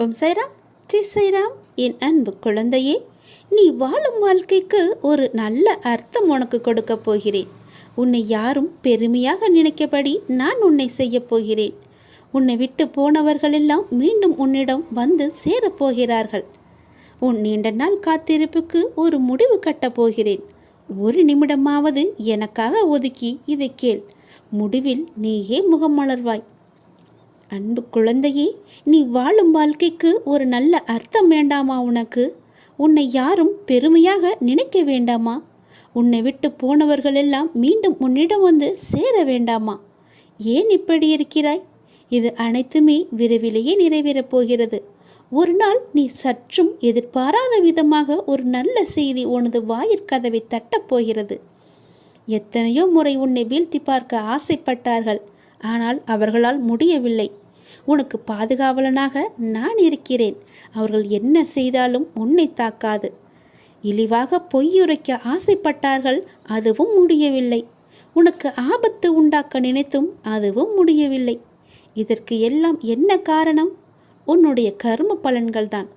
ஓம் சைராம், ஜெய் சைராம். என் அன்பு குழந்தையே, நீ வாழும் வாழ்க்கைக்கு ஒரு நல்ல அர்த்தம் உனக்கு கொடுக்க போகிறேன். உன்னை யாரும் பெருமையாக நினைக்கபடி நான் உன்னை செய்ய போகிறேன். உன்னை விட்டு போனவர்களெல்லாம் மீண்டும் உன்னிடம் வந்து சேரப்போகிறார்கள். உன் நீண்ட நாள் காத்திருப்புக்கு ஒரு முடிவு கட்டப் போகிறேன். ஒரு நிமிடமாவது எனக்காக ஒதுக்கி இதை கேள். முடிவில் நீயே முகம் மலர்வாய். அன்பு குழந்தையே, நீ வாழும் வாழ்க்கைக்கு ஒரு நல்ல அர்த்தம் வேண்டாமா? உன்னை யாரும் பெருமையாக நினைக்க வேண்டாமா? உன்னை விட்டு போனவர்களெல்லாம் மீண்டும் உன்னிடம் வந்து சேர வேண்டாமா? ஏன் இப்படி இருக்கிறாய்? இது அனைத்துமே விரைவிலேயே நிறைவேறப் போகிறது. ஒரு நாள் நீ சற்றும் எதிர்பாராத விதமாக ஒரு நல்ல செய்தி உனது வாயிற்கதவை தட்டப்போகிறது. எத்தனையோ முறை உன்னை வீழ்த்தி பார்க்க ஆசைப்பட்டார்கள். ஆனால் அவர்களால் முடியவில்லை. உனக்கு பாதுகாவலனாக நான் இருக்கிறேன். அவர்கள் என்ன செய்தாலும் உன்னை தாக்காது. இழிவாக பொய்யுரைக்க ஆசைப்பட்டார்கள். அதுவும் முடியவில்லை. உனக்கு ஆபத்து உண்டாக்க நினைத்தும் அதுவும் முடியவில்லை. இதற்கு எல்லாம் என்ன காரணம்? உன்னுடைய கர்ம பலன்கள்தான்.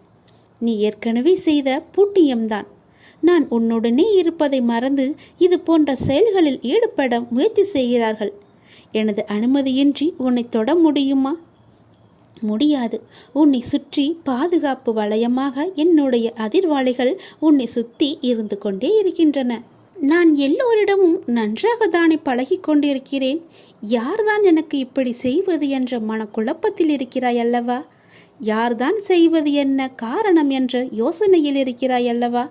நீ ஏற்கனவே செய்த புண்ணியம்தான். நான் உன்னுடனே இருப்பதை மறந்து இது போன்ற செயல்களில் ஈடுபட முயற்சி செய்கிறார்கள். எனது அனுமதியின்றி உன்னை தொட முடியுமா? முடியாது. உன்னை சுற்றி பாதுகாப்பு வளையமாக என்னுடைய அதிர்வாளிகள் உன்னை சுற்றி இருந்து கொண்டே இருக்கின்றன. நான் எல்லோரிடமும் நன்றாக தானே பழகி கொண்டிருக்கிறேன். யார்தான் எனக்கு இப்படி செய்வது என்ற மனக்குழப்பத்தில் இருக்கிறாய் அல்லவா? யார்தான் செய்வது என்ன காரணம் என்ற யோசனையில் இருக்கிறாய் அல்லவா?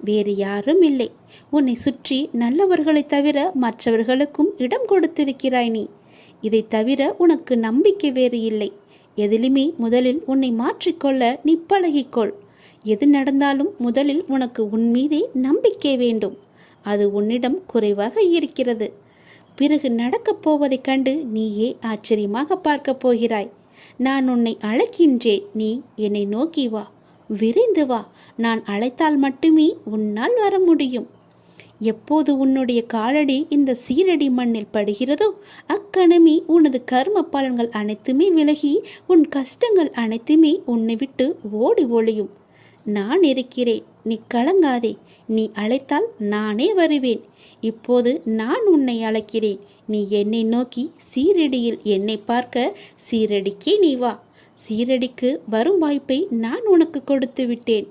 வேறு யாரும் இல்லை. உன்னை சுற்றி நல்லவர்களை தவிர மற்றவர்களுக்கும் இடம் கொடுத்திருக்கிறாய் நீ. இதை தவிர உனக்கு நம்பிக்கை வேறு இல்லை. எதிலுமே முதலில் உன்னை மாற்றிக்கொள்ள நீ பழகிக்கொள். எது நடந்தாலும் முதலில் உனக்கு உன் மீதே நம்பிக்கை வேண்டும். அது உன்னிடம் குறைவாக இருக்கிறது. பிறகு நடக்கப் போவதைக் கண்டு நீயே ஆச்சரியமாக பார்க்கப் போகிறாய். நான் உன்னை அழைக்கின்றேன். நீ என்னை நோக்கி வா, விரைந்து வா. நான் அழைத்தால் மட்டுமே உன்னால் வர முடியும். எப்போது உன்னுடைய காலடி இந்த சீரடி மண்ணில் படுகிறதோ அக்கணமே உனது கர்ம பலன்கள் அனைத்துமே விலகி உன் கஷ்டங்கள் அனைத்துமே உன்னை விட்டு ஓடி ஒளியும். நான் இருக்கிறேன், நீ கலங்காதே. நீ அழைத்தால் நானே வருவேன். இப்போது நான் உன்னை அழைக்கிறேன். நீ என்னை நோக்கி சீரடியில் என்னை பார்க்க சீரடிக்கே நீ வா. சீரடிக்கு வரும் வாய்ப்பை நான் உனக்கு கொடுத்து விட்டேன்.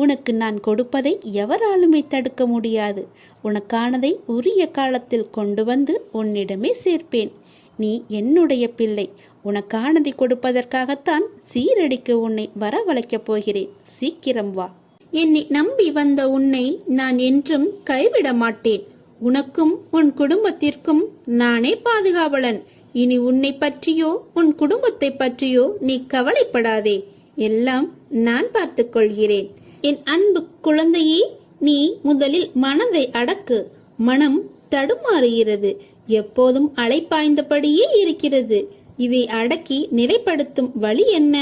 உனக்கு நான் கொடுப்பதை எவராலுமே தடுக்க முடியாது. உனக்கானதை உரிய காலத்தில் கொண்டு வந்து உன்னிடமே சேர்ப்பேன். நீ என்னுடைய பிள்ளை. உனக்கானதை கொடுப்பதற்காகத்தான் சீரடிக்கு உன்னை வரவழைக்கப் போகிறேன். சீக்கிரம் வா. என்னை நம்பி வந்த உன்னை நான் என்றும் கைவிட மாட்டேன். உனக்கும் உன் குடும்பத்திற்கும் நானே பாதுகாவலன். இனி உன்னை பற்றியோ உன் குடும்பத்தை பற்றியோ நீ கவலைப்படாதே. எல்லாம் நான் பார்த்துக் கொள்கிறேன். என் அன்பு குழந்தையே, நீ முதலில் மனதை அடக்கு. மனம் தடுமாறுகிறது. எப்போதும் அலைப்பாய்ந்தபடியே இருக்கிறது. இதை அடக்கி நிலைப்படுத்தும் வழி என்ன?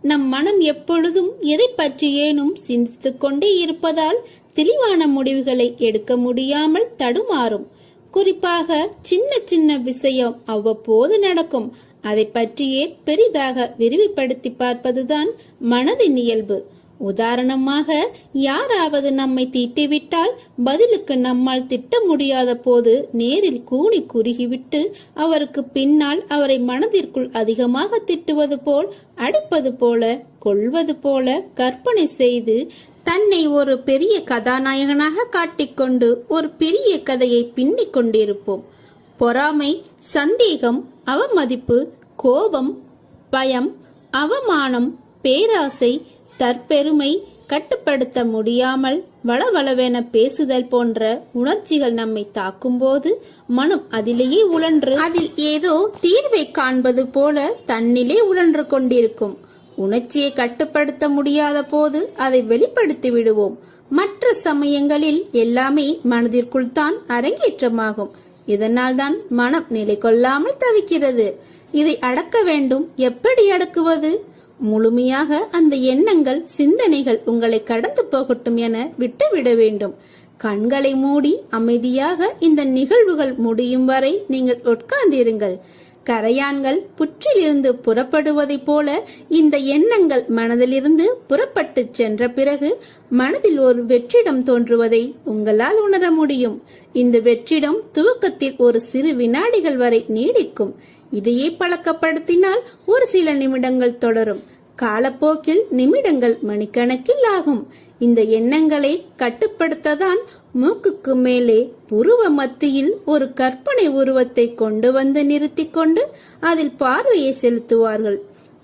நம் மனம் எப்பொழுதும் எதை பற்றியேனும் சிந்தித்து கொண்டே இருப்பதால் தெளிவான முடிவுகளை எடுக்க முடியாமல் தடுமாறும். குறிப்பாக சின்ன சின்ன விஷயம் அவ்வப்போது நடக்கும். அதை பற்றியே பெரிதாக விரிவுபடுத்தி பார்ப்பதுதான் மனதின் இயல்பு. உதாரணமாக, யாராவது நம்மை திட்டிவிட்டால் பதிலுக்கு நம்மால் திட்ட முடியாத போது நேரில் கூனி குறுகிவிட்டு அவருக்கு பின்னால் அவரை மனதிற்குள் அதிகமாக திட்டுவது போல், அடிப்பது போல, கொள்வது போல கற்பனை செய்து தன்னை ஒரு பெரிய கதாநாயகனாக காட்டிக்கொண்டு ஒரு பெரிய கதையை பின்னிக் கொண்டிருப்போம். பொறாமை, சந்தேகம், அவமதிப்பு, கோபம், பயம், அவமானம், பேராசை, தற்பெருமை, கட்டுப்படுத்த முடியாமல் வளவளவென பேசுதல் போன்ற உணர்ச்சிகள் நம்மை தாக்கும் போது மனம் அதிலேயே உழன்று அதில் ஏதோ தீர்வை காண்பது போல தன்னிலே உழன்று கொண்டிருக்கும். உணர்ச்சியை கட்டுப்படுத்த முடியாத போது அதை வெளிப்படுத்தி விடுவோம். மற்ற சமயங்களில் எல்லாமே மனதிற்குள் தான் அரங்கேற்றமாகும். இதனால் தான் மனம் நிலை கொள்ளாமல் தவிக்கிறது. இதை அடக்க வேண்டும். எப்படி அடக்குவது? முழுமையாக அந்த எண்ணங்கள், சிந்தனைகள் உங்களை கடந்து போகட்டும் என விட்டுவிட வேண்டும். கண்களை மூடி அமைதியாக இந்த நிகழ்வுகள் முடியும் வரை நீங்கள் உட்கார்ந்திருங்கள். கரையான்கள் புற்றிலிருந்து புறப்படுவதைப் போல இந்த எண்ணங்கள் மனதிலிருந்து புறப்பட்டு சென்ற பிறகு மனதில் ஒரு வெற்றிடம் தோன்றுவதை உங்களால் உணர முடியும். இந்த வெற்றிடம் துவக்கத்தில் ஒரு சிறு வினாடிகள் வரை நீடிக்கும். இதையே பழக்கப்படுத்தினால் ஒரு சில நிமிடங்கள் தொடரும். காலப்போக்கில் நிமிடங்கள் மணிக்கணக்கில் ஆகும். இந்த எண்ணங்களை கட்டுப்படுத்ததான் மூக்குக்கு மேலே புருவ மத்தியில் ஒரு கற்பனை உருவத்தை கொண்டு வந்து நிறுத்தி கொண்டு அதில் பார்வையை செலுத்துவார்கள்.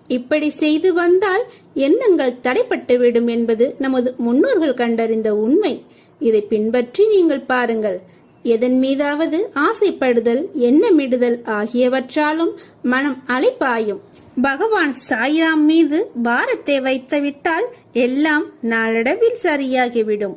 இப்படி செய்து வந்தால் எண்ணங்கள் தடைப்பட்டுவிடும் என்பது நமது முன்னோர்கள் கண்டறிந்த உண்மை. இதை பின்பற்றி நீங்கள் பாருங்கள். எதன் மீதாவது ஆசைப்படுதல், எண்ணமிடுதல் ஆகியவற்றாலும் மனம் அலைப்பாயும். பகவான் சாய்ராம் மீது பாரத்தை வைத்துவிட்டால் எல்லாம் நாளடைவில் சரியாகிவிடும்.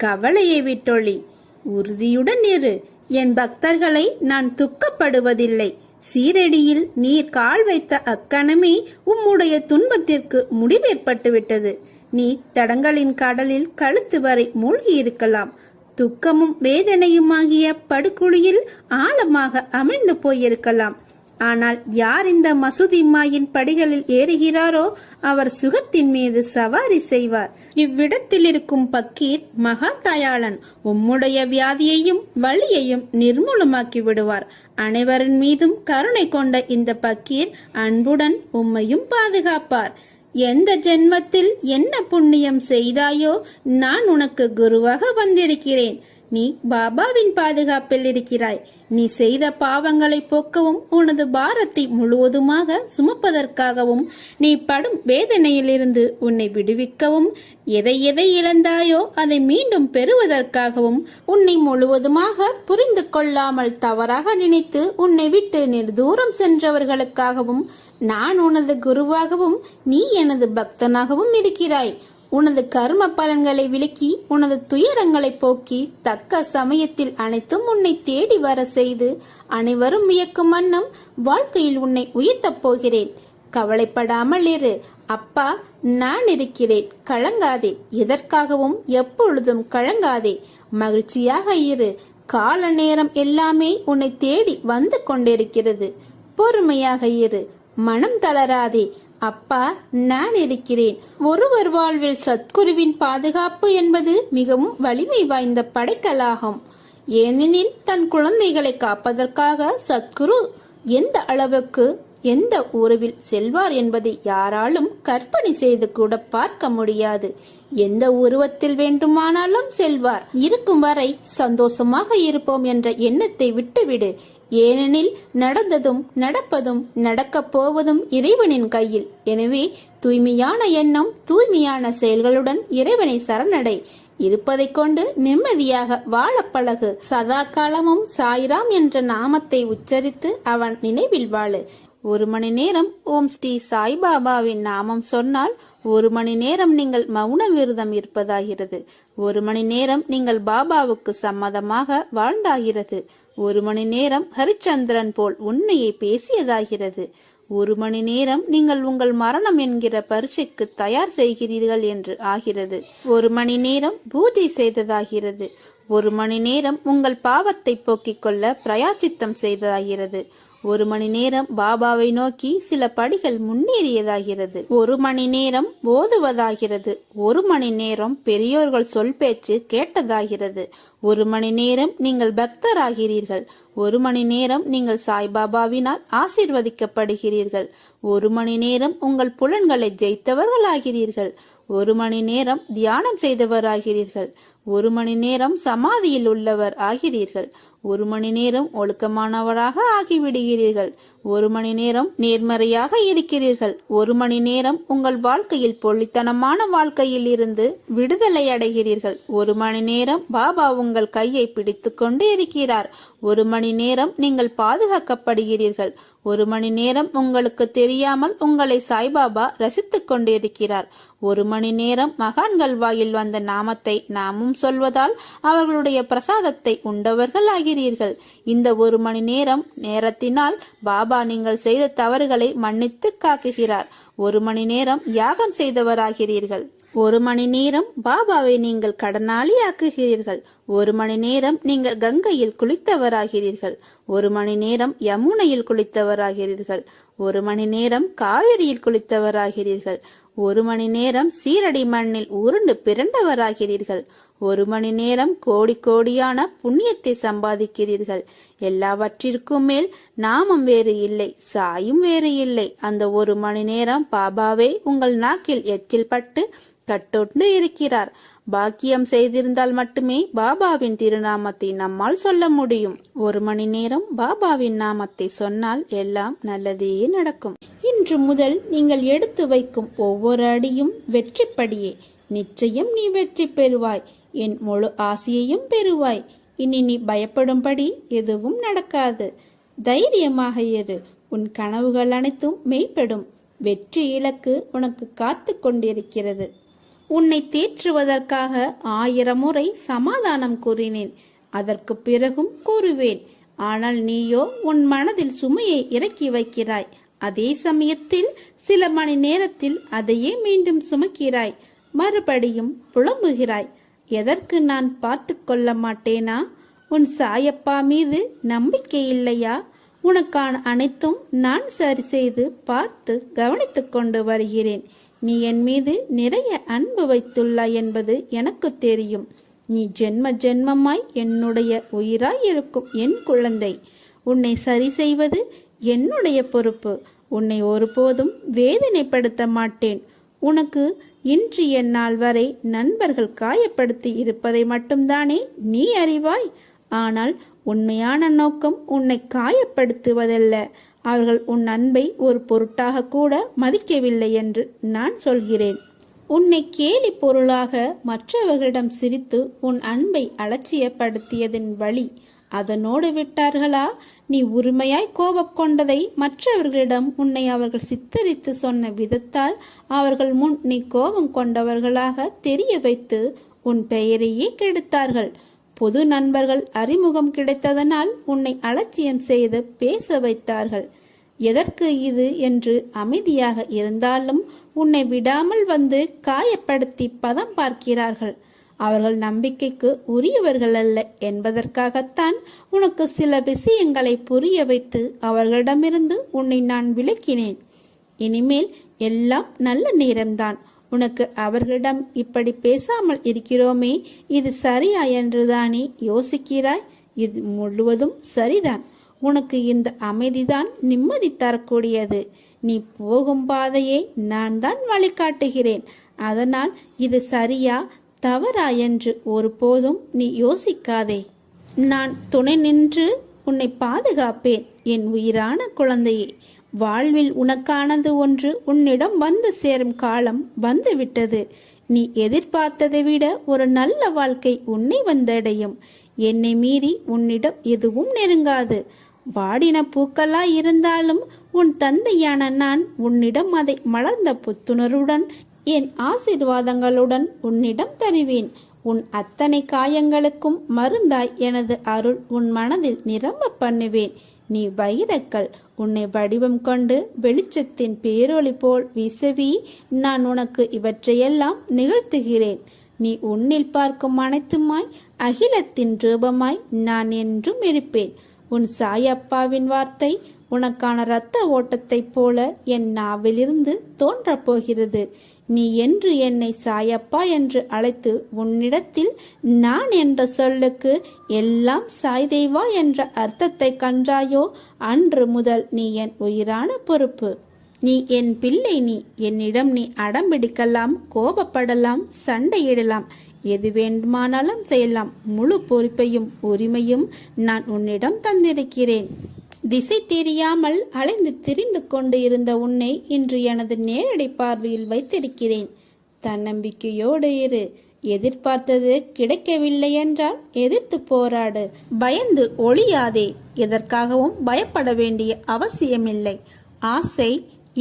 கவலையை விட்டொழி, உறுதியுடன் இரு. என் பக்தர்களை நான் துக்கப்படுவதில்லை. சீரடியில் நீர் கால் வைத்த அக்கணமே உம்முடைய துன்பத்திற்கு முடிவேற்பட்டுவிட்டது. நீ தடங்களின் கடலில் கழுத்து வரை மூழ்கி இருக்கலாம். துக்கமும் வேதனையுமாகிய படுகுழியில் ஆழமாக அமிழ்ந்து போயிருக்கலாம். ஆனால் யார் இந்த மசூதிமாயின் படிகளில் ஏறுகிறாரோ அவர் சுகத்தின் மீது சவாரி செய்வார். இவ்விடத்தில் இருக்கும் பக்கீர் மகா தயாளன். உம்முடைய வியாதியையும் வலியையும் நிர்மூலமாக்கி விடுவார். அனைவரின் மீதும் கருணை கொண்ட இந்த பக்கீர் அன்புடன் உம்மையும் பாதுகாப்பார். எந்த ஜென்மத்தில் என்ன புண்ணியம் செய்தாயோ நான் உனக்கு குருவாக வந்திருக்கிறேன். நீ பாபாவின் பாதுகாப்பில் இருக்கிறாய். நீ செய்த பாவங்களை போக்கவும் உனது பாரத்தை முழுவதுமாக சுமப்பதற்காகவும் நீ படும் வேதனையிலிருந்து உன்னை விடுவிக்கவும் எதை எதை இழந்தாயோ அதை மீண்டும் பெறுவதற்காகவும் உன்னை முழுவதுமாக புரிந்து கொள்ளாமல் தவறாக நினைத்து உன்னை விட்டு நெடுதூரம் சென்றவர்களுக்காகவும் நான் உனது குருவாகவும் நீ எனது பக்தனாகவும் இருக்கிறாய். உனது கர்ம பலன்களை விலக்கி உனது துயரங்களை போக்கி தக்க சமயத்தில் அனைத்தும் உன்னை தேடி வர செய்து அனைவரும் வியக்கும் வண்ணம் வாழ்க்கையில் உன்னை உயர்த்தப் போகிறேன். கவலைப்படாமல் இரு. அப்பா நான் இருக்கிறேன். கலங்காதே. எதற்காகவும் எப்பொழுதும் கலங்காதே. மகிழ்ச்சியாக இரு. கால நேரம் எல்லாமே உன்னை தேடி வந்து கொண்டிருக்கிறது. பொறுமையாக இரு. மனம் தளராதே. அப்பா நான் இருக்கிறேன். ஒருவர் வாழ்வில் சத்குருவின் பாதுகாப்பு என்பது மிகவும் வலிமை வாய்ந்த படைக்கலாகும். ஏனெனில் தன் குழந்தைகளை காப்பதற்காக சத்குரு எந்த அளவுக்கு எந்த உறவில் செல்வார் என்பதை யாராலும் கற்பனை செய்து கூட பார்க்க முடியாது. எந்த உருவத்தில் வேண்டுமானாலும் செல்வார். இருக்கும் வரை சந்தோஷமாக இருப்போம் என்ற எண்ணத்தை விட்டுவிடு. ஏனெனில் நடந்ததும் நடப்பதும் நடக்கப் போவதும் இறைவனின் கையில். எனவே தூய்மையான எண்ணம், தூய்மையான செயல்களுடன் இறைவனை சரணடை. இருப்பதை கொண்டு நிம்மதியாக வாழ பழகு. சதா காலமும் சாய்ராம் என்ற நாமத்தை உச்சரித்து அவன் நினைவில் வாழு. 1 மணி நேரம் ஓம் ஸ்ரீ சாய்பாபாவின் நாமம் சொன்னால் 1 மணி நேரம் நீங்கள் மௌன விரதம் இருப்பதாகிறது. 1 மணி நேரம் நீங்கள் பாபாவுக்கு சம்மதமாக வாழ்ந்தாகிறது. 1 மணி நேரம் ஹரிச்சந்திரன் போல் உண்மையை பேசியதாகிறது. 1 மணி நேரம் நீங்கள் உங்கள் மரணம் என்கிற பரீட்சைக்கு தயார் செய்கிறீர்கள் என்று ஆகிறது. 1 மணி நேரம் பூஜை செய்ததாகிறது. 1 மணி நேரம் உங்கள் பாவத்தை போக்கிக் கொள்ள பிரயாச்சித்தம் செய்ததாகிறது. 1 மணி நேரம் பாபாவை நோக்கி சில படிகள் முன்னேறியதாகிறது. 1 மணி நேரம் ஓதுவதாகிறது. 1 மணி நேரம் பெரியோர்கள் சொல் பேச்சு கேட்டதாகிறது. 1 மணி நேரம் நீங்கள் பக்தராகிறீர்கள். 1 மணி நேரம் நீங்கள் சாய்பாபாவினால் ஆசீர்வதிக்கப்படுகிறீர்கள். 1 மணி நேரம் உங்கள் புலன்களை ஜெயித்தவர்களாகிறீர்கள். 1 மணி நேரம் தியானம் செய்தவராகிறீர்கள். 1 மணி நேரம் சமாதியில் உள்ளவர் ஆகிறீர்கள். 1 மணி நேரம் ஒழுக்கமானவராக ஆகிவிடுகிறீர்கள். 1 மணி நேரம் நேர்மறையாக இருக்கிறீர்கள். 1 மணி நேரம் உங்கள் வாழ்க்கையில் பொள்ளித்தனமான வாழ்க்கையில் இருந்து விடுதலை அடைகிறீர்கள். 1 மணி நேரம் பாபா உங்கள் கையை பிடித்து கொண்டு இருக்கிறார். 1 மணி நேரம் நீங்கள் பாதுகாக்கப்படுகிறீர்கள். 1 மணி நேரம் உங்களுக்கு தெரியாமல் உங்களை சாய்பாபா ரசித்துக் கொண்டிருக்கிறார். 1 மணி நேரம் மகான்கள் வாயில் வந்த நாமத்தை நாமும் சொல்வதால் அவர்களுடைய பிரசாதத்தை உண்டவர்கள் ஆகிறீர்கள். இந்த 1 மணி நேரத்தினால் பாபா நீங்கள் செய்த தவறுகளை மன்னித்து காக்குகிறார். 1 மணி நேரம் யாகம் செய்தவராகிறீர்கள். 1 மணி நேரம் பாபாவை நீங்கள் கடனாளியாக்குகிறீர்கள். 1 மணி நேரம் நீங்கள் கங்கையில் குளித்தவராகிறீர்கள். 1 மணி நேரம் யமுனையில் குளித்தவராகிறீர்கள். 1 மணி நேரம் காவிரியில் குளித்தவராகிறீர்கள். 1 மணி நேரம் சீரடி மண்ணில் உருண்டு பிறண்டவராகிறீர்கள். 1 மணி நேரம் கோடி கோடியான புண்ணியத்தை சம்பாதிக்கிறீர்கள். எல்லாவற்றிற்கும் மேல் நாமம் வேறு இல்லை, சாயும் வேறு இல்லை. அந்த 1 மணி நேரம் பாபாவே உங்கள் நாக்கில் எச்சில் பட்டு கட்டொண்டு இருக்கிறார். பாக்கியம் செய்திருந்தால் மட்டுமே பாபாவின் திருநாமத்தை நம்மால் சொல்ல முடியும். 1 மணி நேரம் பாபாவின் நாமத்தை சொன்னால் எல்லாம் நல்லதே நடக்கும். இன்று முதல் நீங்கள் எடுத்து வைக்கும் ஒவ்வொரு அடியும் வெற்றிப்படியே. நிச்சயம் நீ வெற்றி பெறுவாய். என் முழு ஆசையையும் பெறுவாய். இனி நீ பயப்படும்படி எதுவும் நடக்காது. தைரியமாக இரு. உன் கனவுகள் அனைத்தும் மெய்ப்படும். வெற்றி இலக்கு உனக்கு காத்து கொண்டிருக்கிறது. உன்னை தேற்றுவதற்காக 1000 முறை சமாதானம் கூறினேன். அதற்கு பிறகும் கூறுவேன். ஆனால் நீயோ உன் மனதில் சுமையை இறக்கி வைக்கிறாய். அதே சமயத்தில் சில மணி நேரத்தில் அதையே மீண்டும் சுமக்கிறாய். மறுபடியும் புலம்புகிறாய். எதற்கு நான் பார்த்து கொள்ள மாட்டேனா? உன் சாயப்பா மீது நம்பிக்கை இல்லையா? உனக்கான அனைத்தும் நான் சரி செய்து பார்த்து கவனித்து கொண்டு வருகிறேன். நீ என் மீது நிறைய அன்பு வைத்துள்ளாய் என்பது எனக்கு தெரியும். நீ ஜென்ம ஜென்மமாய் என்னுடைய உயிராய் இருக்கும் என் குழந்தை. உன்னை சரி செய்வது என்னுடைய பொறுப்பு. உன்னை ஒருபோதும் வேதனைப்படுத்த மாட்டேன். உனக்கு இன்று எந்நாள் வரை நண்பர்கள் காயப்படுத்தி இருப்பதை மட்டும்தானே நீ அறிவாய். ஆனால் உண்மையான நோக்கம் உன்னை காயப்படுத்துவதல்ல. அவர்கள் உன் அன்பை ஒரு பொருட்டாக கூட மதிக்கவில்லை என்று நான் சொல்கிறேன். உன்னை கேலி பொருளாக மற்றவர்களிடம் சிரித்து உன் அன்பை அலட்சியப்படுத்தியதன் வழி அதனோடு விட்டார்களா? நீ உரிமையாய் கோபம் கொண்டதை மற்றவர்களிடம் உன்னை அவர்கள் சித்தரித்து சொன்ன விதத்தால் அவர்கள் முன் நீ கோபம் கொண்டவர்களாக தெரிய வைத்து உன் பெயரையே கெடுத்தார்கள். பொது நண்பர்கள் அறிமுகம் கிடைத்ததனால் உன்னை அலட்சியம் செய்து பேச வைத்தார்கள். எதற்கு இது என்று அமைதியாக இருந்தாலும் உன்னை விடாமல் வந்து காயப்படுத்தி பதம் பார்க்கிறார்கள். அவர்கள் நம்பிக்கைக்கு உரியவர்கள் அல்ல என்பதற்காகத்தான் உனக்கு சில விஷயங்களை புரிய வைத்து அவர்களிடமிருந்து உன்னை நான் விலக்கினேன். இனிமேல் எல்லாம் நல்ல நேரம்தான். உனக்கு அவர்களிடம் இப்படி பேசாமல் இருக்கிறோமே, இது சரியா என்றுதானே யோசிக்கிறாய்? இது முழுவதும் சரிதான். உனக்கு இந்த அமைதிதான் நிம்மதி தரக்கூடியது. நீ போகும் பாதையை நான் தான் வழிகாட்டுகிறேன். அதனால் இது சரியா தவறா என்று ஒருபோதும் நீ யோசிக்காதே. நான் துணை நின்று உன்னை பாதுகாப்பேன். என் உயிரான குழந்தையே, வாழ்வில் உனக்கானது ஒன்று உன்னிடம் வந்து சேரும் காலம் வந்துவிட்டது. நீ எதிர்பார்த்ததை விட ஒரு நல்ல வாழ்க்கை உன்னை வந்தடையும். என்னை மீறி உன்னிடம் எதுவும் நெருங்காது. வாடின பூக்களாய் இருந்தாலும் உன் தந்தையான நான் உன்னிடம் அதை மலர்ந்த புத்துணர்வுடன் என் ஆசீர்வாதங்களுடன் உன்னிடம் தருவேன். உன் அத்தனை காயங்களுக்கும் மருந்தாய் எனது அருள் உன் மனதில் நிரம்ப பண்ணுவேன். நீ வைரக்கல். உன்னை வடிவம் கொண்டு வெளிச்சத்தின் பேரொளி போல் வீசவி நான் உனக்கு இவற்றையெல்லாம் நிகழ்த்துகிறேன். நீ உன்னில் பார்க்கும் அனைத்துமாய் அகிலத்தின் ரூபமாய் நான் என்றும் இருப்பேன். உன் சாயப்பாவின் வார்த்தை உனக்கான இரத்த ஓட்டத்தைப் போல என் நாவிலிருந்து தோன்றப் போகிறது. நீ என்று என்னை சாயப்பா என்று அழைத்து உன்னிடத்தில் நான் என்ற சொல்லுக்கு எல்லாம் சாய்தேவா என்ற அர்த்தத்தை கண்டாயோ, அன்று முதல் நீ என் உயிரான பொறுப்பு. நீ என் பிள்ளை. நீ என்னிடம் நீ அடம்பிடிக்கலாம், கோபப்படலாம், சண்டையிடலாம், எது வேண்டுமானாலும் செய்யலாம். முழு பொறுப்பையும் உரிமையும் நான் உன்னிடம் தந்திருக்கிறேன். திசை தெரியாமல் அலைந்து திரிந்து கொண்டு இருந்த உன்னை இன்று எனது நேரடி பார்வையில் வைத்திருக்கிறேன். தன்னம்பிக்கையோடு இரு. எதிர்பார்த்தது கிடைக்கவில்லை என்றால் எதிர்த்து போராடு. பயந்து ஒளியாதே. எதற்காகவும் பயப்பட வேண்டிய அவசியமில்லை. ஆசை,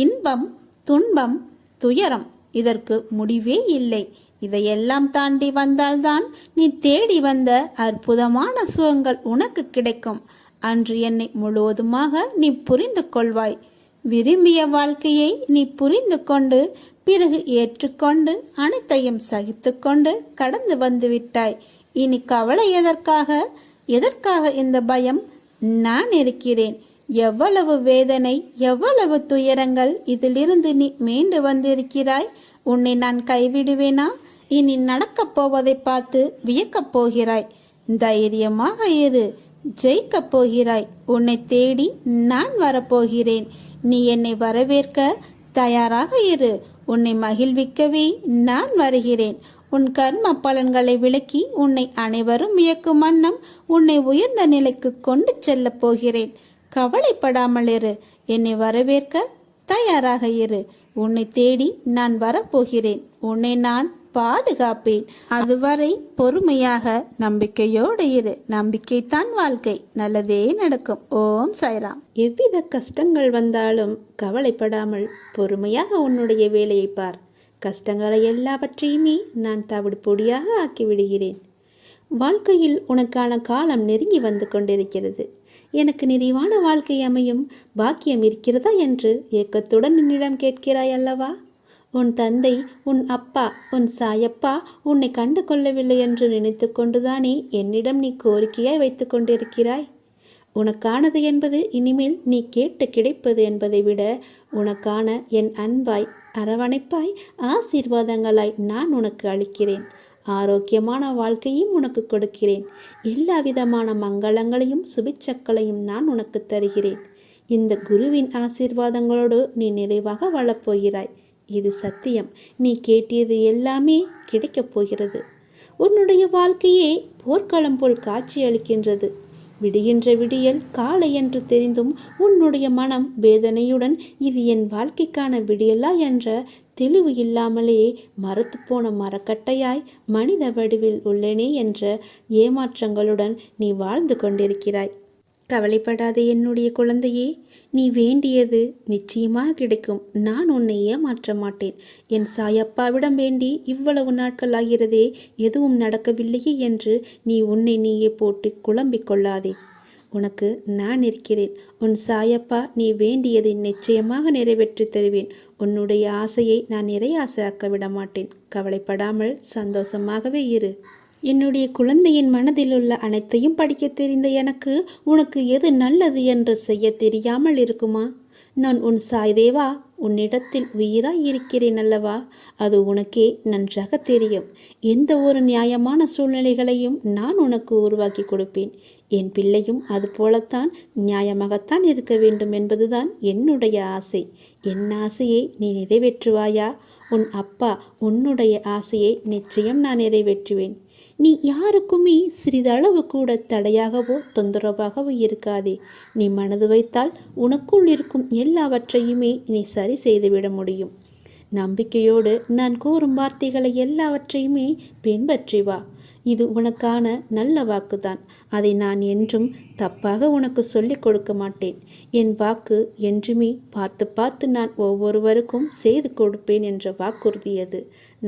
இன்பம், துன்பம், துயரம் இதற்கு முடிவே இல்லை. இதையெல்லாம் தாண்டி வந்தால்தான் நீ தேடி வந்த அற்புதமான சுகங்கள் உனக்கு கிடைக்கும். அன்று என்னை முழுவதுமாக நீ புரிந்து கொள்வாய். விரும்பிய வாழ்க்கையை நீ புரிந்து கொண்டு பிறகு ஏற்றுக்கொண்டு அனைத்தையும் சகித்துக்கொண்டு கடந்து வந்து விட்டாய். இனி கவலை எதற்காக? எதற்காக இந்த பயம்? நான் இருக்கிறேன். எவ்வளவு வேதனை, எவ்வளவு துயரங்கள், இதிலிருந்து நீ மீண்டு வந்திருக்கிறாய். உன்னை நான் கைவிடுவேனா? இனி நடக்கப் போவதை பார்த்து வியக்கப் போகிறாய். தைரியமாக இரு, ஜெயிக்கப் போகிறாய். உன்னை தேடி நான் வரப்போகிறேன். நீ என்னை வரவேற்க தயாராக இரு. உன்னை மகிழ்விக்கவே நான் வருகிறேன். உன் கர்ம பலன்களை விளக்கி உன்னை அனைவரும் வியக்கும் வண்ணம் உன்னை உயர்ந்த நிலைக்கு கொண்டு செல்லப் போகிறேன். கவலைப்படாமல் இரு. என்னை வரவேற்க தயாராக இரு. உன்னை தேடி நான் வரப்போகிறேன். உன்னை நான் பாதுகாப்பேன். அதுவரை பொறுமையாக நம்பிக்கையோடு இரு. நம்பிக்கைத்தான் வாழ்க்கை. நல்லதே நடக்கும். ஓம் சாய்ராம். எவ்வித கஷ்டங்கள் வந்தாலும் கவலைப்படாமல் பொறுமையாக உன்னுடைய வேலையை பார். கஷ்டங்களை எல்லாவற்றையுமே நான் தவிடு பொடியாக ஆக்கிவிடுகிறேன். வாழ்க்கையில் உனக்கான காலம் நெருங்கி வந்து கொண்டிருக்கிறது. எனக்கு நிறைவான வாழ்க்கை அமையும் பாக்கியம் இருக்கிறதா என்று ஏக்கத்துடன் என்னிடம் கேட்கிறாய் அல்லவா? உன் தந்தை, உன் அப்பா, உன் சாயப்பா உன்னை கண்டு கொள்ளவில்லை என்று நினைத்து கொண்டுதானே என்னிடம் நீ கோரிக்கையாய் வைத்து கொண்டிருக்கிறாய். உனக்கானது என்பது இனிமேல் நீ கேட்டு கிடைப்பது என்பதை விட உனக்கான என் அன்பாய், அரவணைப்பாய், ஆசீர்வாதங்களாய் நான் உனக்கு அளிக்கிறேன். ஆரோக்கியமான வாழ்க்கையும் உனக்கு கொடுக்கிறேன். எல்லா விதமான மங்களங்களையும் சுபிச்சக்களையும் நான் உனக்கு தருகிறேன். இந்த குருவின் ஆசீர்வாதங்களோடு நீ நிறைவாக வாழப்போகிறாய். இது சத்தியம். நீ கேட்டியது எல்லாமே கிடைக்கப் போகிறது. உன்னுடைய வாழ்க்கையே போர்க்களம் போல் காட்சி அளிக்கின்றது. விடுகின்ற விடியல் காலை என்று தெரிந்தும் உன்னுடைய மனம் வேதனையுடன் இது என் வாழ்க்கைக்கான விடியலா என்ற தெளிவு இல்லாமலே மரத்து போன மரக்கட்டையாய் மனித வடிவில் உள்ளேனே என்ற ஏமாற்றங்களுடன் நீ வாழ்ந்து கொண்டிருக்கிறாய். கவலைப்படாதே என்னுடைய குழந்தையே. நீ வேண்டியது நிச்சயமாக கிடைக்கும். நான் உன்னை ஏமாற்ற மாட்டேன். என் சாயப்பாவிடம் வேண்டி இவ்வளவு நாட்கள் ஆகிறதே, எதுவும் நடக்கவில்லையே என்று நீ உன்னை நீயே போட்டு குழம்பிக் கொள்ளாதே. உனக்கு நான் இருக்கிறேன். உன் சாயப்பா நீ வேண்டியதை நிச்சயமாக நிறைவேற்றி தருவேன். உன்னுடைய ஆசையை நான் நிறையாசையாக்க விட மாட்டேன். கவலைப்படாமல் சந்தோஷமாகவே இரு. என்னுடைய குழந்தையின் மனதில் உள்ள அனைத்தையும் படிக்க தெரிந்த எனக்கு உனக்கு எது நல்லது என்று செய்ய தெரியாமல் இருக்குமா? நான் உன் சாய்தேவா உன்னிடத்தில் உயிராய் இருக்கிறேன் அல்லவா? அது உனக்கே நன்றாக தெரியும். எந்த ஒரு நியாயமான சூழ்நிலைகளையும் நான் உனக்கு உருவாக்கி கொடுப்பேன். என் பிள்ளையும் அது போலத்தான் நியாயமாகத்தான் இருக்க வேண்டும் என்பதுதான் என்னுடைய ஆசை. என் ஆசையை நீ நிறைவேற்றுவாயா? உன் அப்பா உன்னுடைய ஆசையை நிச்சயம் நான் நிறைவேற்றுவேன். நீ யாருக்குமே சிறிதளவு கூட தடையாகவோ தொந்தரவாகவோ இருக்காதே. நீ மனது வைத்தால் உனக்குள் இருக்கும் எல்லாவற்றையுமே நீ சரி செய்துவிட முடியும். நம்பிக்கையோடு நான் கூறும் வார்த்தைகளை எல்லாவற்றையுமே பின்பற்றி வா. இது உனக்கான நல்ல வாக்குதான். அதை நான் என்றும் தப்பாக உனக்கு சொல்லிக் கொடுக்க மாட்டேன். என் வாக்கு என்றுமே பார்த்து பார்த்து நான் ஒவ்வொருவருக்கும் செய்து கொடுப்பேன் என்ற வாக்குறுதி அது.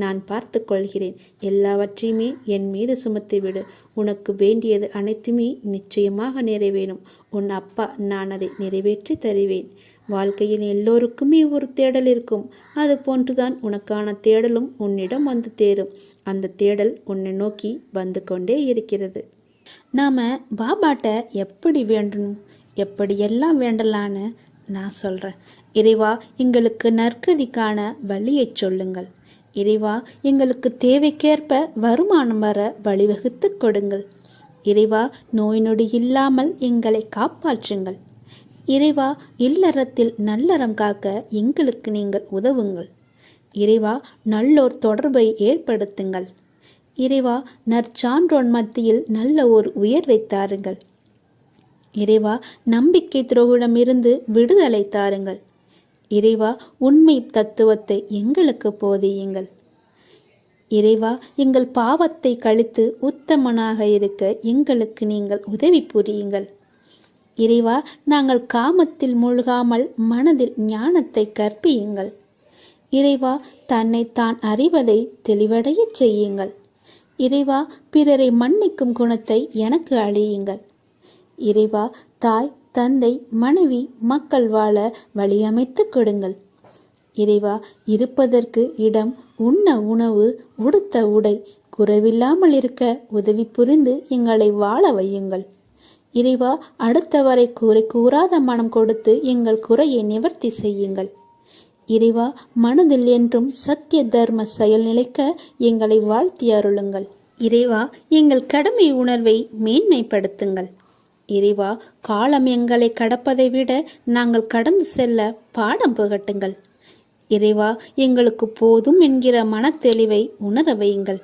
நான் பார்த்து கொள்கிறேன். எல்லாவற்றையுமே என் மீது சுமத்திவிடு. உனக்கு வேண்டியது அனைத்துமே நிச்சயமாக நிறைவேறும். உன் அப்பா நான் அதை நிறைவேற்றி தருவேன். வாழ்க்கையில் எல்லோருக்குமே ஒரு தேடல் இருக்கும். அது போன்றுதான் உனக்கான தேடலும் உன்னிடம் வந்து தேரும். அந்த தேடல் உன்னை நோக்கி வந்து கொண்டே இருக்கிறது. நாம் பாபாட்ட எப்படி வேண்டணும், எப்படியெல்லாம் வேண்டலான்னு நான் சொல்கிறேன். இறைவா எங்களுக்கு நற்கதிக்கான வழியை சொல்லுங்கள். இறைவா எங்களுக்கு தேவைக்கேற்ப வருமானம் வர வழிவகுத்து கொடுங்கள். இறைவா நோய் நொடி இல்லாமல் எங்களை காப்பாற்றுங்கள். இறைவா இல்லறத்தில் நல்லறம் காக்க எங்களுக்கு நீங்கள் உதவுங்கள். இறைவா நல்லோர் தொடர்பை ஏற்படுத்துங்கள். இறைவா நற்சான்றோன் மத்தியில் நல்ல ஒரு உயர்வை தாருங்கள். இறைவா நம்பிக்கை துரோகிடமிருந்து விடுதலை தாருங்கள். இறைவா உண்மை தத்துவத்தை எங்களுக்கு போதியுங்கள். இறைவா எங்கள் பாவத்தை கழித்து உத்தமனாக இருக்க எங்களுக்கு நீங்கள் உதவி புரியுங்கள். இறைவா நாங்கள் காமத்தில் மூழ்காமல் மனதில் ஞானத்தை கற்பியுங்கள். இறைவா தன்னைத்தான் அறிவதை தெளிவடைய செய்யுங்கள். இறைவா பிறரை மன்னிக்கும் குணத்தை எனக்கு அழியுங்கள். இறைவா தாய், தந்தை, மனைவி, மக்கள் வாழ வழியமைத்து கொடுங்கள். இறைவா, இருப்பதற்கு இடம், உண்ண உணவு, உடுத்த உடை குறைவில்லாமல் இருக்க உதவி புரிந்து எங்களை வாழ வையுங்கள். இறைவா, அடுத்தவரை குறை கூறாத மனம் கொடுத்து எங்கள் குறையை நிவர்த்தி செய்யுங்கள். இறைவா, மனதில் என்றும் சத்திய தர்ம செயல் நிலைக்க எங்களை வாழ்த்தி அருளுங்கள். இறைவா, எங்கள் கடமை உணர்வை மேன்மைப்படுத்துங்கள். இறைவா, காலம் எங்களை கடப்பதை விட நாங்கள் கடந்து செல்ல பாடம் புகட்டுங்கள். இறைவா, எங்களுக்கு போதும் என்கிற மனத்தெளிவை உணர வையுங்கள்.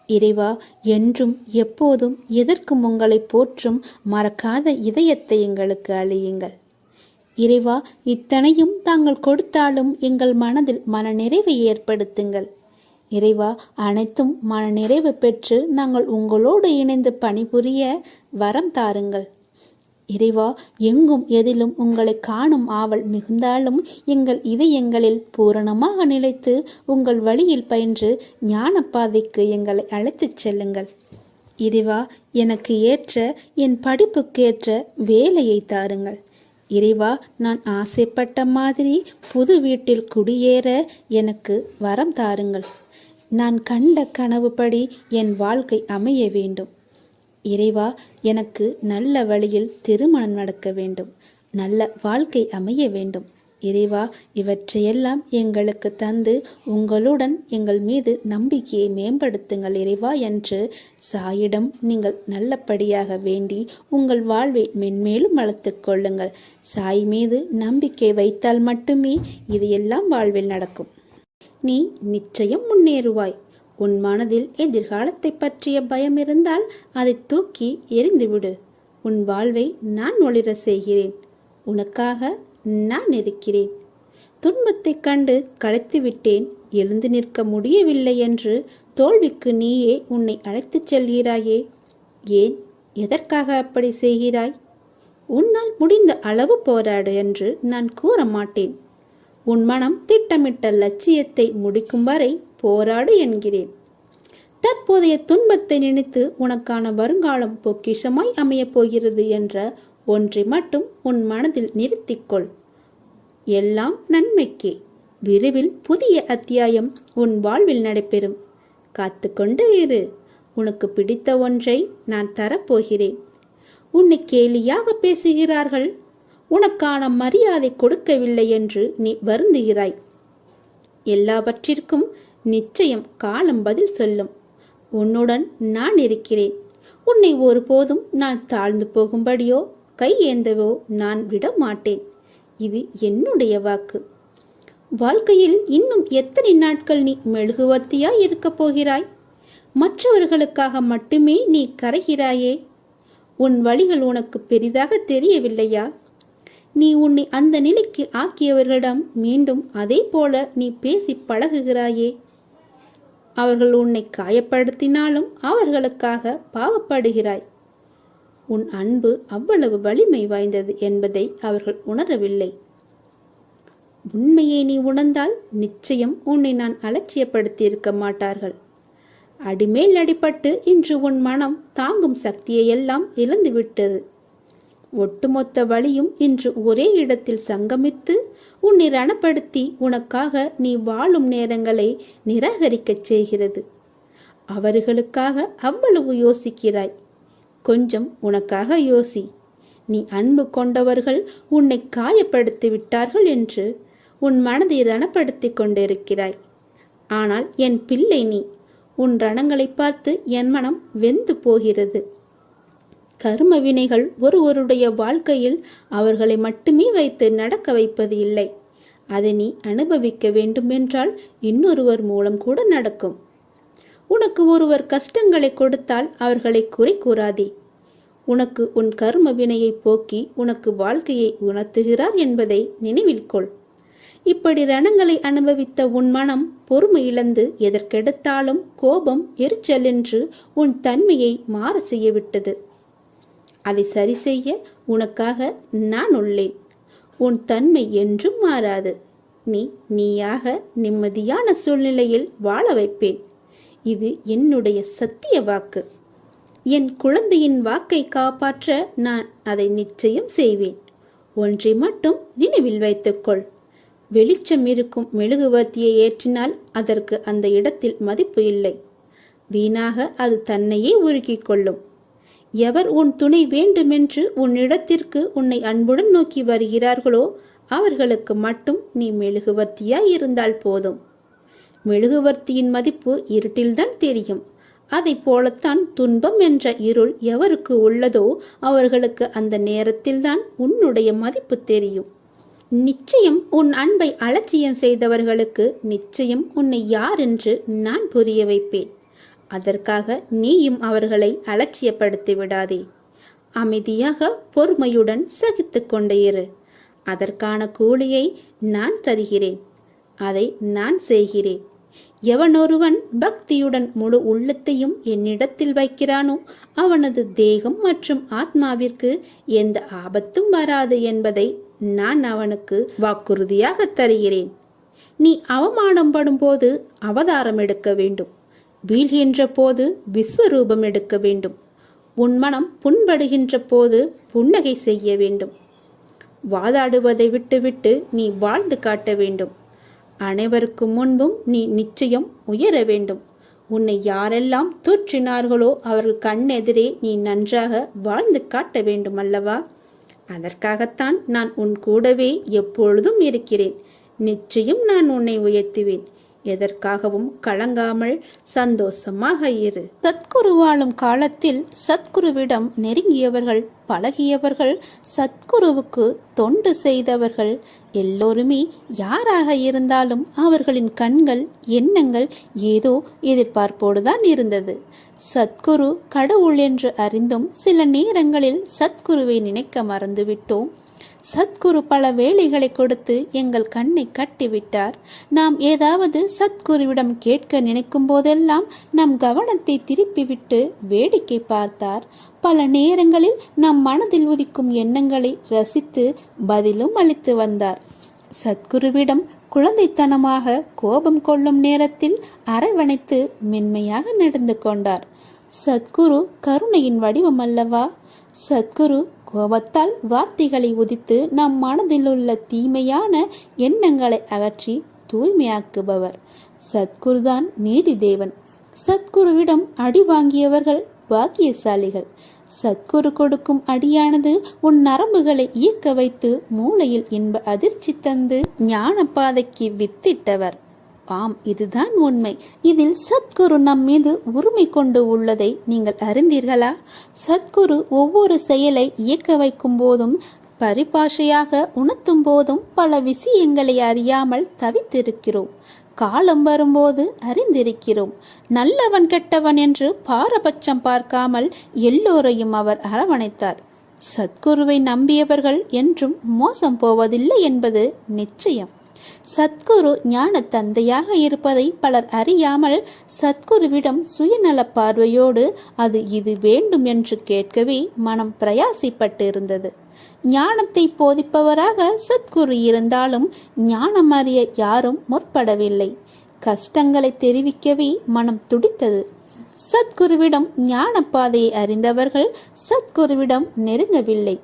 இறைவா, என்றும் எப்போதும் எதற்கும் உங்களை போற்றும் மறக்காத இதயத்தை எங்களுக்கு அளியுங்கள். இறைவா, இத்தனையும் தாங்கள் கொடுத்தாலும் எங்கள் மனதில் மனநிறைவை ஏற்படுத்துங்கள். இறைவா, அனைத்தும் மனநிறைவு பெற்று நாங்கள் உங்களோடு இணைந்து பணிபுரிய வரம் தாருங்கள். இறைவா, எங்கும் எதிலும் உங்களை காணும் ஆவல் மிகுந்தாலும் எங்கள் இதயங்களில் பூரணமாக நிலைத்து உங்கள் வழியில் பயின்று ஞான பாதைக்கு எங்களை அழைத்துச் செல்லுங்கள். இறைவா, எனக்கு ஏற்ற என் படிப்புக்கேற்ற வேலையை தாருங்கள். இறைவா, நான் ஆசைப்பட்ட மாதிரி புது வீட்டில் குடியேற எனக்கு வரம் தாருங்கள். நான் கண்ட கனவுப்படி என் வாழ்க்கை அமைய வேண்டும். இறைவா, எனக்கு நல்ல வழியில் திருமணம் நடக்க வேண்டும். நல்ல வாழ்க்கை அமைய வேண்டும். இறைவா, இவற்றையெல்லாம் எங்களுக்கு தந்து உங்களுடன் எங்கள் மீது நம்பிக்கையை மேம்படுத்துங்கள் இறைவா என்று சாயிடம் நீங்கள் நல்லபடியாக வேண்டி உங்கள் வாழ்வை மென்மேலும் வளர்த்து கொள்ளுங்கள். சாய் மீது நம்பிக்கை வைத்தால் மட்டுமே இது எல்லாம் வாழ்வில் நடக்கும். நீ நிச்சயம் முன்னேறுவாய். உன் மனதில் எதிர்காலத்தை பற்றிய பயம் இருந்தால் அதை தூக்கி எறிந்துவிடு. உன் வாழ்வை நான் ஒளிர செய்கிறேன். உனக்காக நான் இருக்கிறேன். துன்பத்தை கண்டு களைத்து விட்டேன், எழுந்து நிற்க முடியவில்லை என்று தோல்விக்கு நீயே உன்னை அழைத்துச் செல்கிறாயே. ஏன், எதற்காக அப்படி செய்கிறாய்? உன்னால் முடிந்த அளவு போராடு என்று நான் கூற மாட்டேன். உன் மனம் திட்டமிட்ட லட்சியத்தை முடிக்கும் வரை போராடு என்கிறேன். தற்போதைய துன்பத்தை நினைத்து உனக்கான வருங்காலம் பொக்கிஷமாய் அமையப் போகிறது என்ற ஒன்றை மட்டும் உன் மனதில் நிறுத்திக்கொள். எல்லாம் நன்மைக்கே. விரைவில் புதிய அத்தியாயம் உன் வாழ்வில் நடைபெறும். காத்து கொண்டு இரு. உனக்கு பிடித்த ஒன்றை நான் தரப்போகிறேன். உன்னை கேலியாக பேசுகிறார்கள், உனக்கான மரியாதை கொடுக்கவில்லை என்று நீ வருந்துகிறாய். எல்லாவற்றிற்கும் நிச்சயம் காலம் பதில் சொல்லும். உன்னுடன் நான் இருக்கிறேன். உன்னை ஒருபோதும் நான் தாழ்ந்து போகும்படியோ கை ஏந்தவோ நான் விட மாட்டேன். இது என்னுடைய வாக்கு. வாழ்க்கையில் இன்னும் எத்தனை நாட்கள் நீ மெழுகுவர்த்தியாய் இருக்கப் போகிறாய்? மற்றவர்களுக்காக மட்டுமே நீ கரைகிறாயே. உன் வழிகள் உனக்கு பெரிதாக தெரியவில்லையா? நீ உன்னை அந்த நிலைக்கு ஆக்கியவர்களிடம் மீண்டும் அதே போல நீ பேசி பழகுகிறாயே. அவர்கள் உன்னை காயப்படுத்தினாலும் அவர்களுக்காக பாவப்படுகிறாய். உன் அன்பு அவ்வளவு வலிமை வாய்ந்தது என்பதை அவர்கள் உணரவில்லை. உண்மையை நீ உணர்ந்தால் நிச்சயம் உன்னை நான் அலட்சியப்படுத்தி இருக்க மாட்டார்கள். அடிமேல் அடிபட்டு இன்று உன் மனம் தாங்கும் சக்தியை எல்லாம் இழந்துவிட்டது. ஒட்டுமொத்த வழியும் இன்று ஒரே இடத்தில் சங்கமித்து உன்னை ரணப்படுத்தி உனக்காக நீ வாழும் நேரங்களை நிராகரிக்கச் செய்கிறது. அவர்களுக்காக அவ்வளவு யோசிக்கிறாய். கொஞ்சம் உனக்காக யோசி. நீ அன்பு கொண்டவர்கள் உன்னை காயப்படுத்தி விட்டார்கள் என்று உன் மனதை ரணப்படுத்தி கொண்டிருக்கிறாய். ஆனால் என் பிள்ளை, நீ உன் ரணங்களை பார்த்து என் மனம் வெந்து போகிறது. கர்ம வினைகள் ஒருவருடைய வாழ்க்கையில் அவர்களை மட்டுமே வைத்து நடக்க வைப்பது இல்லை. அதை நீ அனுபவிக்க வேண்டுமென்றால் இன்னொருவர் மூலம் கூட நடக்கும். உனக்கு ஒருவர் கஷ்டங்களை கொடுத்தால் அவர்களை குறை கூறாதே. உனக்கு உன் கர்ம வினையை போக்கி உனக்கு வாழ்க்கையை உணர்த்துகிறார் என்பதை நினைவில் கொள். இப்படி ரணங்களை அனுபவித்த உன் மனம் பொறுமை இழந்து எதற்கெடுத்தாலும் கோபம், எரிச்சல் என்று உன் தன்மையை மாற செய்யவிட்டது. அதை சரி செய்ய உனக்காக நான் உள்ளேன். உன் தன்மை என்றும் மாறாது. நீயாக நிம்மதியான சூழ்நிலையில் வாழ வைப்பேன். இது என்னுடைய சத்திய வாக்கு. என் குழந்தையின் வாக்கை காப்பாற்ற நான் அதை நிச்சயம் செய்வேன். ஒன்றை மட்டும் நினைவில் வைத்துக்கொள். வெளிச்சம் இருக்கும் மெழுகுவர்த்தியை ஏற்றினால் அதற்கு அந்த இடத்தில் மதிப்பு இல்லை. வீணாக அது தன்னையே உருக்கிக் கொள்ளும். எவர் உன் துணை வேண்டுமென்று உன்னிடத்திற்கு உன்னை அன்புடன் நோக்கி வருகிறார்களோ அவர்களுக்கு மட்டும் நீ மெழுகுவர்த்தியாய் இருந்தால் போதும். மெழுகுவர்த்தியின் மதிப்பு இருட்டில்தான் தெரியும். அதை போலத்தான் துன்பம் என்ற இருள் எவருக்கு உள்ளதோ அவர்களுக்கு அந்த நேரத்தில்தான் உன்னுடைய மதிப்பு தெரியும். நிச்சயம் உன் அன்பை அலட்சியம் செய்தவர்களுக்கு நிச்சயம் உன்னை யார் என்று நான் புரிய வைப்பேன். அதற்காக நீயும் அவர்களை அலட்சியப்படுத்தி விடாதே. அமைதியாக பொறுமையுடன் சகித்து கொண்டே இரு. அதற்கான கூலியை நான் தருகிறேன். அதை நான் செய்கிறேன். எவனொருவன் பக்தியுடன் முழு உள்ளத்தையும் என்னிடத்தில் வைக்கிறானோ அவனது தேகம் மற்றும் ஆத்மாவிற்கு எந்த ஆபத்தும் வராது என்பதை நான் அவனுக்கு வாக்குறுதியாக தருகிறேன். நீ அவமானம் படும்போது அவதாரம் எடுக்க வேண்டும். வீழ்கின்ற போது விஸ்வரூபம் எடுக்க வேண்டும். உன் மனம் புண்படுகின்ற போது புன்னகை செய்ய வேண்டும். வாதாடுவதை விட்டுவிட்டு நீ வாழ்ந்து காட்ட வேண்டும். அனைவருக்கு முன்பும் நீ நிச்சயம் உயர வேண்டும். உன்னை யாரெல்லாம் தூற்றினார்களோ அவர்கள் கண்ணெதிரே நீ நன்றாக வாழ்ந்து காட்ட வேண்டும் அல்லவா? அதற்காகத்தான் நான் உன் கூடவே எப்பொழுதும் இருக்கிறேன். நிச்சயம் நான் உன்னை உயர்த்துவேன். எதற்காகவும் கலங்காமல் சந்தோஷமாக இரு. சத்குரு வாழும் காலத்தில் சத்குருவிடம் நெருங்கியவர்கள், பழகியவர்கள், சத்குருவுக்கு தொண்டு செய்தவர்கள் எல்லோருமே யாராக இருந்தாலும் அவர்களின் கண்கள், எண்ணங்கள் ஏதோ எதிர்பார்ப்போடுதான் இருந்தது. சத்குரு கடவுள் என்று அறிந்தும் சில நேரங்களில் சத்குருவை நினைக்க மறந்துவிட்டோம். சத்குரு பல வேலைகளை கொடுத்து எங்கள் கண்ணை கட்டிவிட்டார். நாம் ஏதாவது சத்குருவிடம் கேட்க நினைக்கும் போதெல்லாம் நம் கவனத்தை திருப்பிவிட்டு வேடிக்கை பார்த்தார். பல நேரங்களில் நம் மனதில் உதிக்கும் எண்ணங்களை ரசித்து பதிலும் அளித்து வந்தார். சத்குருவிடம் குழந்தைத்தனமாக கோபம் கொள்ளும் நேரத்தில் அரவணைத்து மென்மையாக நடந்து கொண்டார். சத்குரு கருணையின் வடிவம் அல்லவா? சத்குரு கோபத்தால் வார்த்தைகளை உதித்து நம் மனதில் உள்ள தீமையான எண்ணங்களை அகற்றி தூய்மையாக்குபவர். சத்குருதான் நீதி தேவன். சத்குருவிடம் அடி வாங்கியவர்கள் பாக்கியசாலிகள். சத்குரு கொடுக்கும் அடியானது உன் நரம்புகளை இயக்க வைத்து மூளையில் இன்ப அதிர்ச்சி தந்து ஞான பாதைக்கு வித்திட்டவர். ஆம், இதுதான் உண்மை. இதில் சத்குரு நம் மீது உரிமை கொண்டு உள்ளதை நீங்கள் அறிந்தீர்களா? சத்குரு ஒவ்வொரு செயலை இயக்க வைக்கும் போதும் பரிபாஷையாக உணர்த்தும் போதும் பல விஷயங்களை அறியாமல் தவித்திருக்கிறோம். காலம் வரும்போது அறிந்திருக்கிறோம். நல்லவன் கெட்டவன் என்று பாரபட்சம் பார்க்காமல் எல்லோரையும் அவர் அரவணைத்தார். சத்குருவை நம்பியவர்கள் என்றும் மோசம் போவதில்லை என்பது நிச்சயம். சத்குரு ஞான தந்தையாக இருப்பதை பலர் அறியாமல் சத்குருவிடம் சுயநல பார்வையோடு அது இது வேண்டும் என்று கேட்கவே மனம் பிரயாசிப்பட்டு இருந்தது. ஞானத்தை போதிப்பவராக சத்குரு இருந்தாலும் ஞானம் அறிய யாரும் முற்படவில்லை. கஷ்டங்களை தெரிவிக்கவே மனம் துடித்தது. சத்குருவிடம் ஞான பாதையை அறிந்தவர்கள் சத்குருவிடம் நெருங்கவில்லை.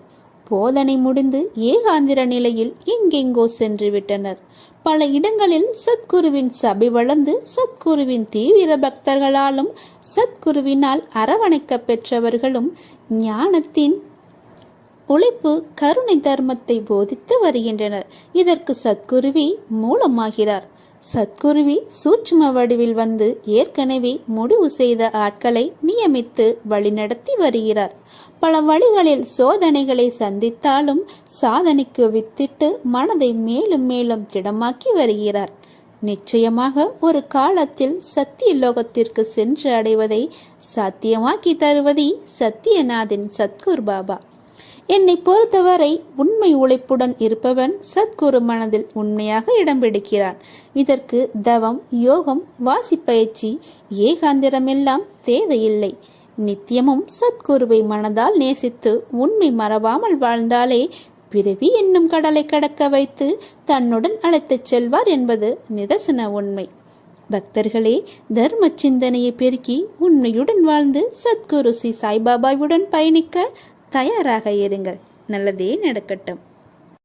போதனை முடிந்து ஏகாந்திர நிலையில் எங்கெங்கோ சென்று விட்டனர். பல இடங்களில் சத்குருவின் சபை வளர்ந்து சத்குருவின் தீவிர பக்தர்களாலும் சத்குருவினால் அரவணைக்க பெற்றவர்களும் ஞானத்தின் உழைப்பு கருணை தர்மத்தை போதித்து வருகின்றனர். இதற்கு சத்குருவி மூலமாகிறார். சத்குருவி சூட்சும வடிவில் வந்து ஏற்கனவே முடிவு செய்த ஆட்களை நியமித்து வழிநடத்தி வருகிறார். பல வழிகளில் சோதனைகளை சந்தித்தாலும் சாதனைக்கு வித்திட்டு மனதை மேலும் மேலும் திடமாக்கி வருகிறார். நிச்சயமாக ஒரு காலத்தில் சத்திய லோகத்திற்கு சென்று அடைவதை சாத்தியமாக்கி தருவதே சத்தியநாதின் சத்குரு பாபா. என்னை பொறுத்தவரை உண்மை உழைப்புடன் இருப்பவன் சத்குரு மனதில் உண்மையாக இடம் பிடிக்கிறான். இதற்கு தவம், யோகம், வாசிப்பயிற்சி, ஏகாந்திரமெல்லாம் தேவையில்லை. நித்தியமும் சத்குருவை மனதால் நேசித்து உண்மை மறவாமல் வாழ்ந்தாலே பிறவி என்னும் கடலை கடக்க வைத்து தன்னுடன் அழைத்துச் செல்வார் என்பது நிதர்சன உண்மை. பக்தர்களே, தர்ம சிந்தனையை பெருக்கி உண்மையுடன் வாழ்ந்து சத்குரு ஸ்ரீ சாய்பாபாவுடன் பயணிக்க தயாராக இருங்கள். நல்லதே நடக்கட்டும்.